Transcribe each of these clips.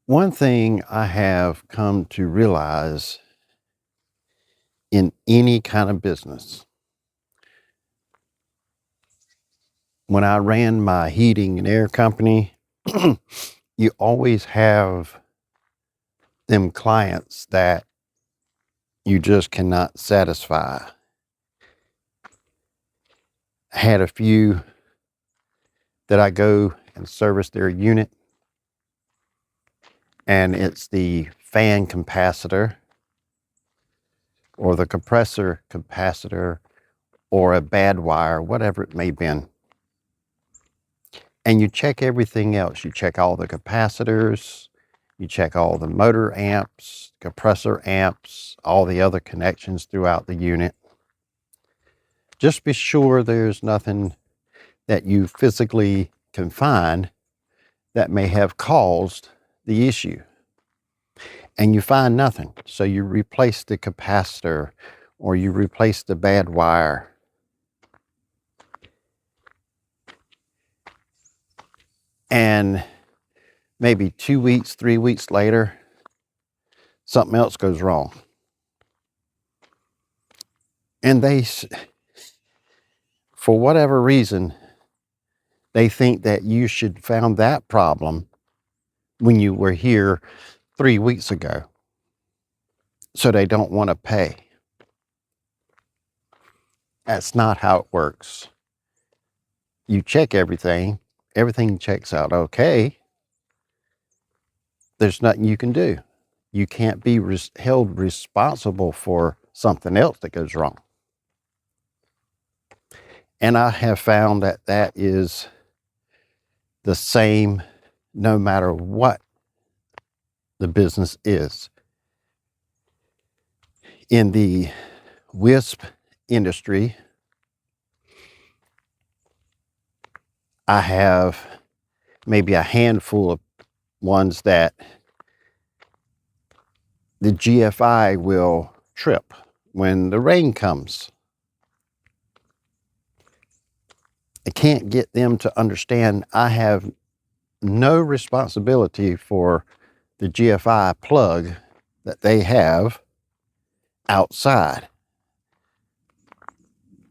One thing I have come to realize in any kind of business, when I ran my heating and air company, you always have them clients that you just cannot satisfy. I had a few that I go and service their unit, and it's the fan capacitor or the compressor capacitor or a bad wire, whatever it may have been. And you check everything else. You check all the capacitors, you check all the motor amps, compressor amps, all the other connections throughout the unit. Just be sure there's nothing that you physically can find that may have caused the issue. And you find nothing. So you replace the capacitor or you replace the bad wire. And maybe 2 weeks, 3 weeks later, something else goes wrong. And for whatever reason, they think that you should found that problem when you were here 3 weeks ago. So they don't want to pay. That's not how it works. You check everything checks out okay. There's nothing you can do. You can't be held responsible for something else that goes wrong. And I have found that that is the same no matter what the business is. In the WISP industry, I have maybe a handful of ones that the GFI will trip when the rain comes. I can't get them to understand I have no responsibility for the GFI plug that they have outside.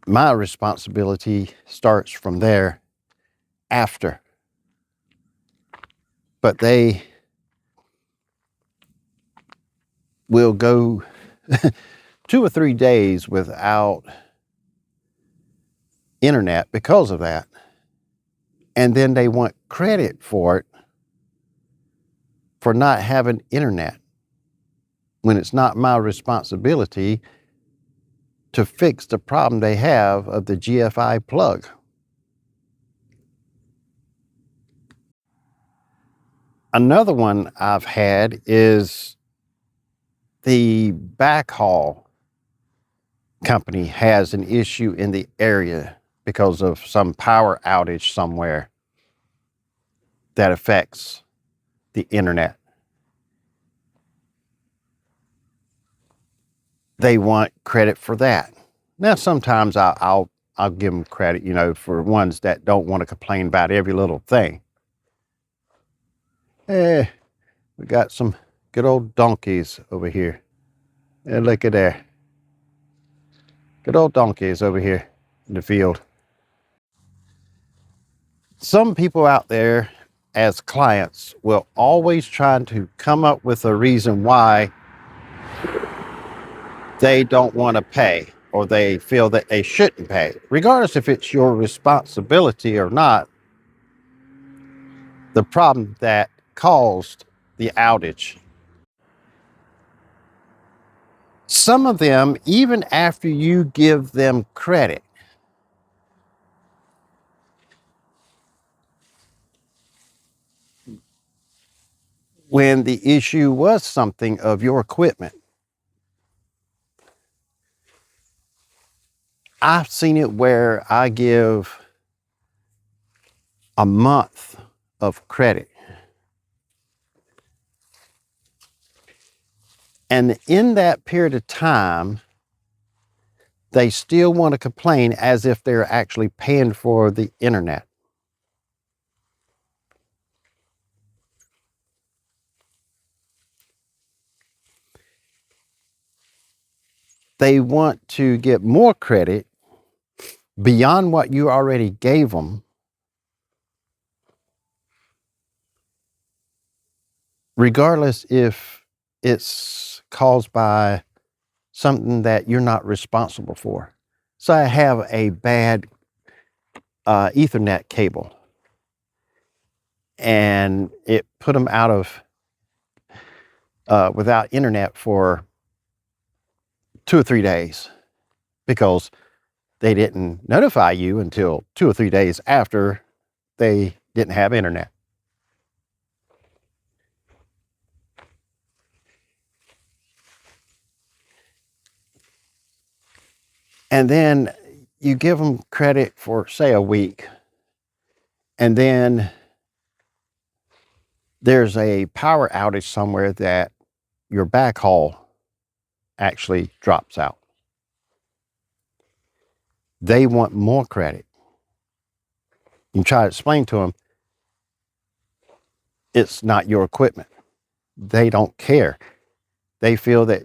My responsibility starts from there after. But they will go 2 or 3 days without internet because of that. And then they want credit for it for not having internet when it's not my responsibility to fix the problem they have of the GFI plug. Another one I've had is the backhaul company has an issue in the area because of some power outage somewhere that affects the internet. They want credit for that. Now, sometimes I'll give them credit, for ones that don't want to complain about every little thing. We got some good old donkeys over here. And look at there. Good old donkeys over here in the field. Some people out there as clients will always try to come up with a reason why they don't want to pay or they feel that they shouldn't pay, regardless if it's your responsibility or not, the problem that caused the outage. Some of them, even after you give them credit, when the issue was something of your equipment, I've seen it where I give a month of credit. And in that period of time, they still want to complain as if they're actually paying for the internet. they want to get more credit beyond what you already gave them, regardless if it's caused by something that you're not responsible for. So I have a bad Ethernet cable, and it put them out of without internet for 2 or 3 days because they didn't notify you until 2 or 3 days after they didn't have internet. And then you give them credit for, say, a week, and then there's a power outage somewhere that your backhaul actually drops out. They want more credit. You try to explain to them, it's not your equipment. They don't care. They feel that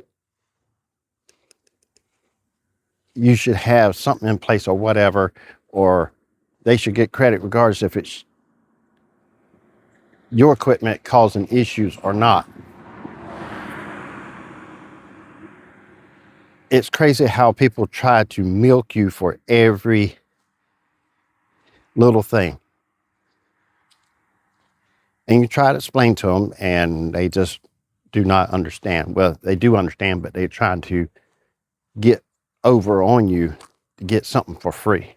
you should have something in place or whatever, or they should get credit regardless if it's your equipment causing issues or not. It's crazy how people try to milk you for every little thing. And you try to explain to them and they just do not understand. Well, they do understand, but they're trying to get over on you to get something for free.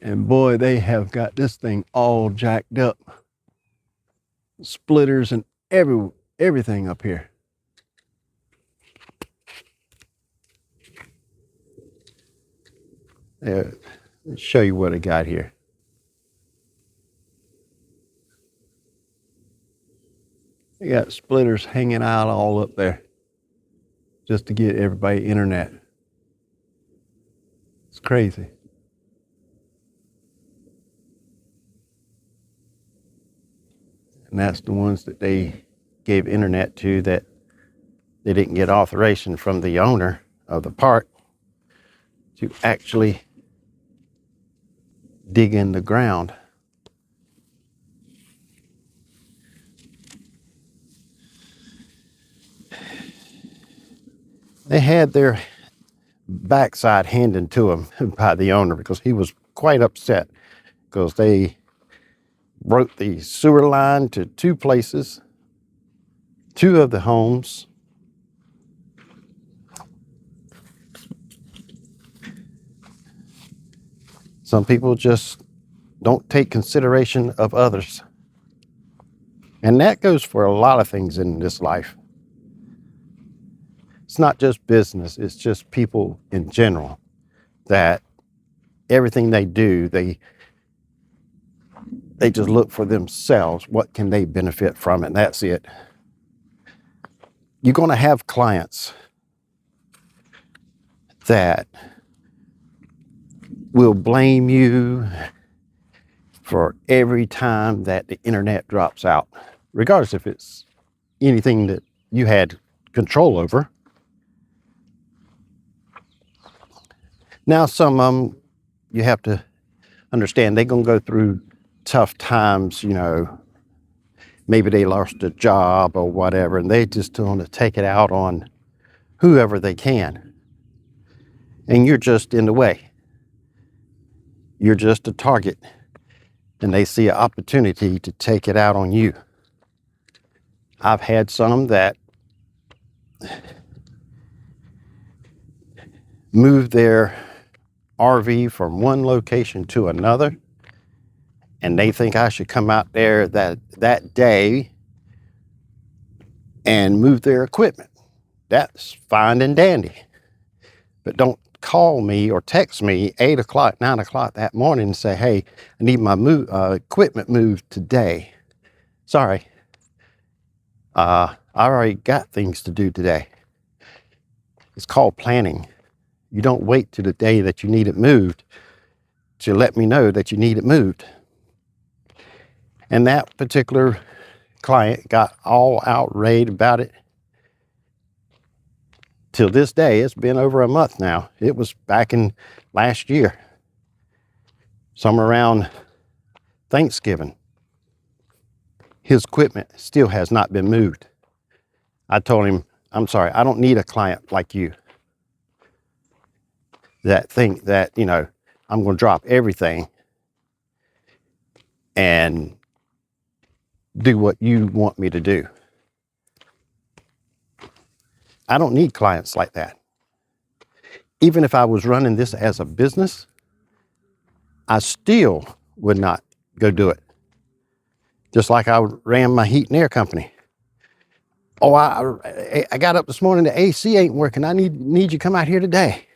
And boy, they have got this thing all jacked up. Splitters and everything up here. Let's show you what I got here. I got splitters hanging out all up there just to get everybody internet. It's crazy. And that's the ones that they gave internet to that they didn't get authorization from the owner of the park to actually dig in the ground. They had their backside handed to them by the owner because he was quite upset because they broke the sewer line to 2 places, 2 of the homes. Some people just don't take consideration of others. And that goes for a lot of things in this life. It's not just business, it's just people in general that everything they do, they just look for themselves. What can they benefit from it? And that's it. You're going to have clients that will blame you for every time that the internet drops out, regardless if it's anything that you had control over. Now, some of them, you have to understand, they're going to go through tough times, you know, maybe they lost a job or whatever, and they just want to take it out on whoever they can. And you're just in the way. You're just a target, and they see an opportunity to take it out on you. I've had some that moved their RV from one location to another, and they think I should come out there that day and move their equipment. That's fine and dandy. But don't call me or text me 8 o'clock, 9 o'clock that morning and say, hey, I need my equipment moved today. Sorry. I already got things to do today. It's called planning. You don't wait to the day that you need it moved to let me know that you need it moved. And that particular client got all outraged about it. till this day, it's been over a month now. It was back in last year, somewhere around Thanksgiving. His equipment still has not been moved. I told him, I'm sorry, I don't need a client like you that think that, you know, I'm going to drop everything and do what you want me to do. I don't need clients like that. Even if I was running this as a business, I still would not go do it. Just like I ran my heat and air company. Oh, I got up this morning, the AC ain't working. I need you to come out here today.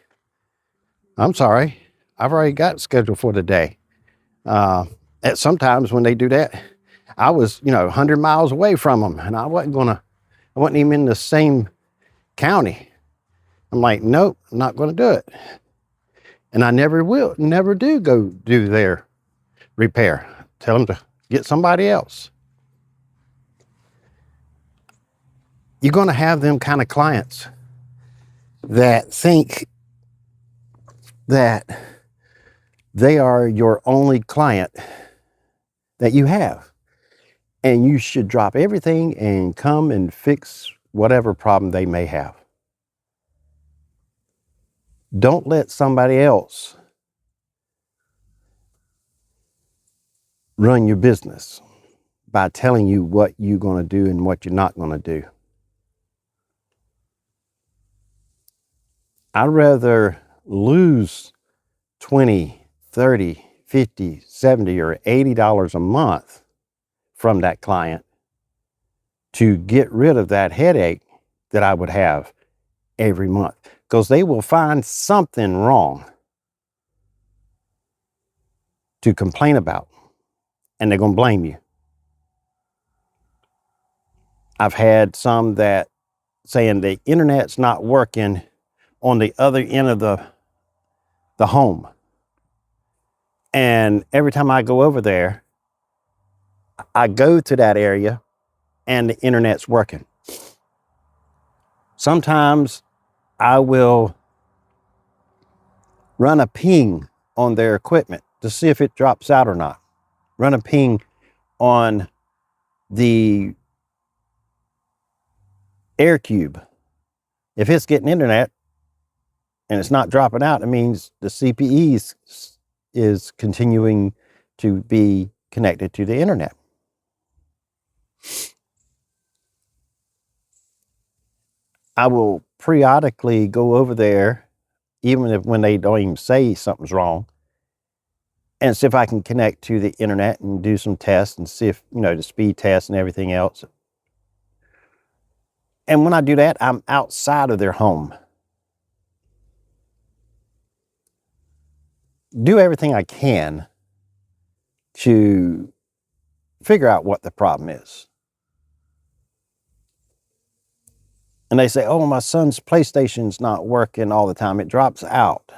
I'm sorry. I've already got scheduled for today. At sometimes when they do that, I was, 100 miles away from them, and I wasn't even in the same county. I'm like, nope, I'm not going to do it. And I never do go do their repair. Tell them to get somebody else. You're going to have them kind of clients that think that they are your only client that you have. And you should drop everything and come and fix whatever problem they may have. Don't let somebody else run your business by telling you what you're going to do and what you're not going to do. I'd rather lose 20, 30, 50, 70, or $80 a month from that client to get rid of that headache that I would have every month, because they will find something wrong to complain about, and they're going to blame you. I've had some that saying the internet's not working on the other end of the home. And every time I go over there, I go to that area and the internet's working. Sometimes I will run a ping on their equipment to see if it drops out or not. Run a ping on the air cube. If it's getting internet and it's not dropping out, it means the CPE is continuing to be connected to the internet. I will periodically go over there, even when they don't even say something's wrong, and see if I can connect to the internet and do some tests and see if, the speed test and everything else. And when I do that, I'm outside of their home. Do everything I can to figure out what the problem is. And they say, oh, my son's PlayStation's not working all the time. It drops out.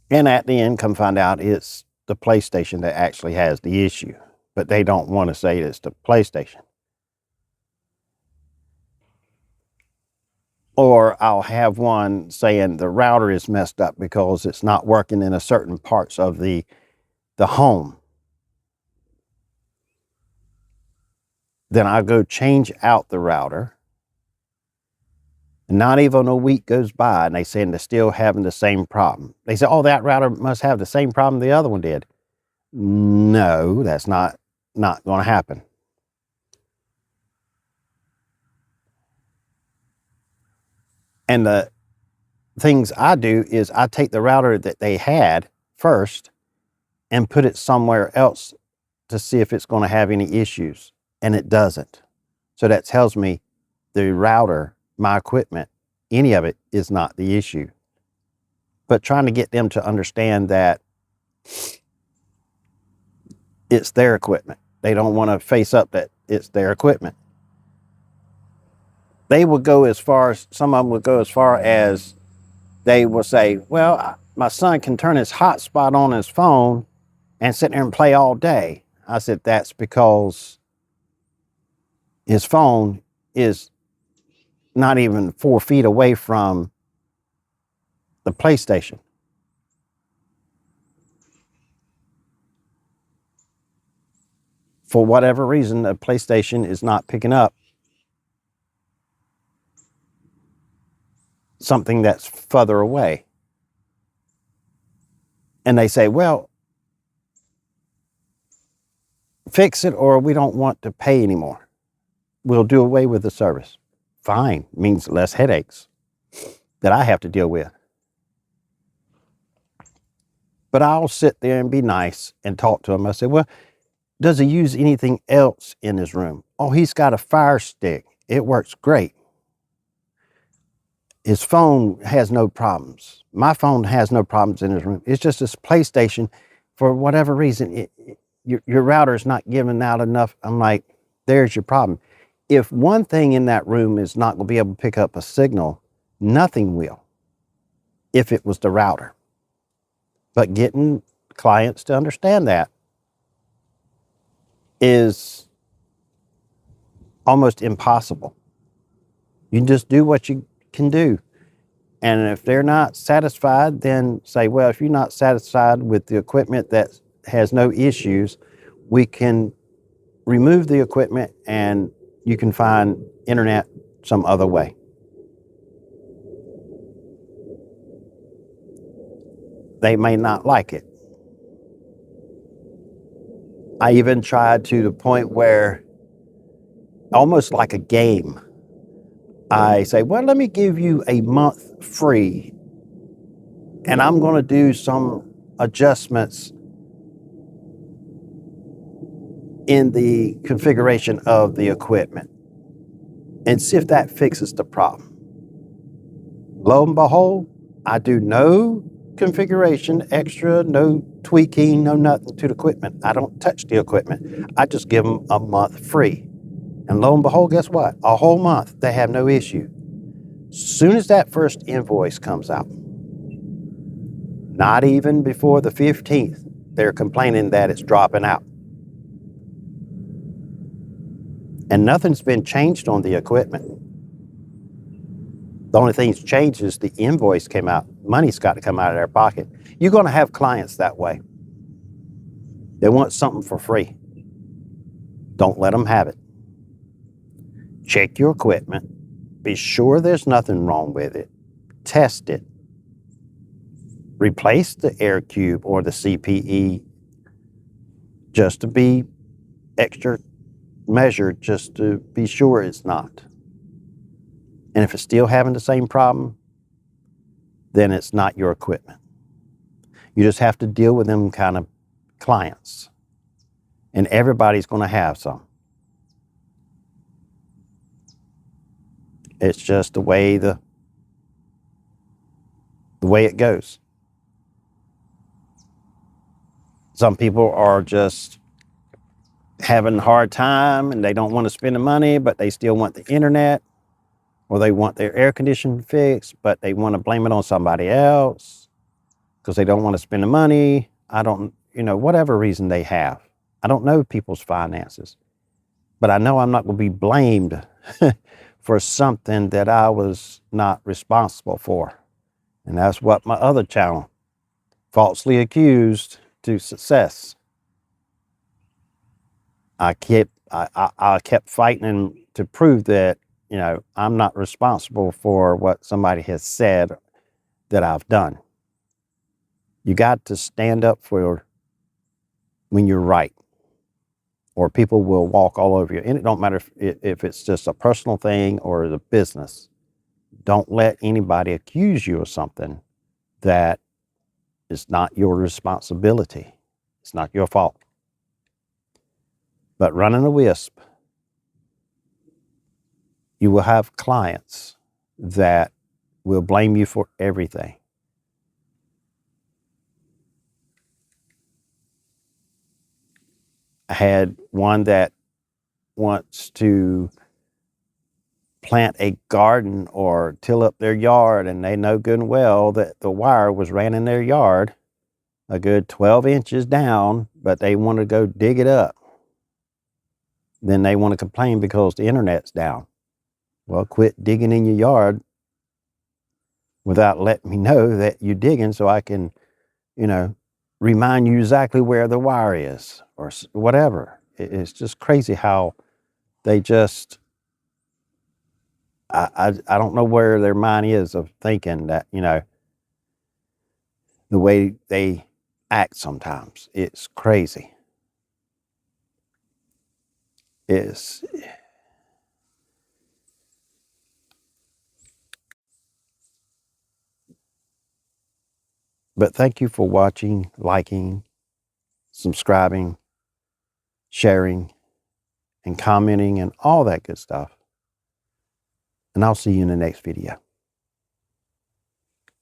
And at the end, come find out it's the PlayStation that actually has the issue. But they don't want to say it's the PlayStation. Or I'll have one saying the router is messed up because it's not working in a certain parts of the home. Then I'll go change out the router. And not even a week goes by and they say they're still having the same problem. They say, oh, that router must have the same problem the other one did. No, that's not going to happen. And the things I do is I take the router that they had first and put it somewhere else to see if it's going to have any issues. And it doesn't. So that tells me the router, my equipment, any of it is not the issue. But trying to get them to understand that it's their equipment. They don't want to face up that it's their equipment. They will go as far as, some of them will go as far as they will say, well, my son can turn his hotspot on his phone and sit there and play all day. I said, that's because his phone is not even 4 feet away from the PlayStation. For whatever reason, the PlayStation is not picking up something that's further away. And they say, well, fix it or we don't want to pay anymore. We'll do away with the service. Fine, means less headaches that I have to deal with. But I'll sit there and be nice and talk to him. I say, well, does he use anything else in his room? Oh, he's got a Fire Stick. It works great. His phone has no problems. My phone has no problems in his room. It's just this PlayStation, for whatever reason, your router is not giving out enough. I'm like, there's your problem. If one thing in that room is not going to be able to pick up a signal, nothing will, if it was the router. But getting clients to understand that is almost impossible. You just do what you can do. And if they're not satisfied, then say, well, if you're not satisfied with the equipment that has no issues, we can remove the equipment and you can find internet some other way. They may not like it. I even tried to the point where, almost like a game, I say, well, let me give you a month free and I'm going to do some adjustments in the configuration of the equipment and see if that fixes the problem. Lo and behold, I do no configuration extra, no tweaking, no nothing to the equipment. I don't touch the equipment. I just give them a month free. And lo and behold, guess what? A whole month, they have no issue. Soon as that first invoice comes out, not even before the 15th, they're complaining that it's dropping out. And nothing's been changed on the equipment. The only thing that's changed is the invoice came out. Money's got to come out of their pocket. You're going to have clients that way. They want something for free. Don't let them have it. Check your equipment. Be sure there's nothing wrong with it. Test it. Replace the air cube or the CPE just to be extra measured, just to be sure it's not. And if it's still having the same problem, then it's not your equipment. You just have to deal with them kind of clients. And everybody's going to have some. It's just the way it goes. Some people are just having a hard time and they don't want to spend the money, but they still want the internet, or they want their air conditioning fixed, but they want to blame it on somebody else because they don't want to spend the money. Whatever reason they have. I don't know people's finances, but I know I'm not going to be blamed for something that I was not responsible for. And that's what my other channel, Falsely Accused to Success. I kept fighting to prove that, I'm not responsible for what somebody has said that I've done. You got to stand up for when you're right, or people will walk all over you. And it don't matter if it's just a personal thing or the business. Don't let anybody accuse you of something that is not your responsibility. It's not your fault. But running a WISP, you will have clients that will blame you for everything. I had one that wants to plant a garden or till up their yard, and they know good and well that the wire was ran in their yard a good 12 inches down, but they want to go dig it up. Then they want to complain because the internet's down. Well, quit digging in your yard without letting me know that you're digging so I can, remind you exactly where the wire is or whatever. It's just crazy how they just, I don't know where their mind is of thinking that, the way they act sometimes. It's crazy. It's, but thank you for watching, liking, subscribing, sharing, and commenting and all that good stuff. And I'll see you in the next video.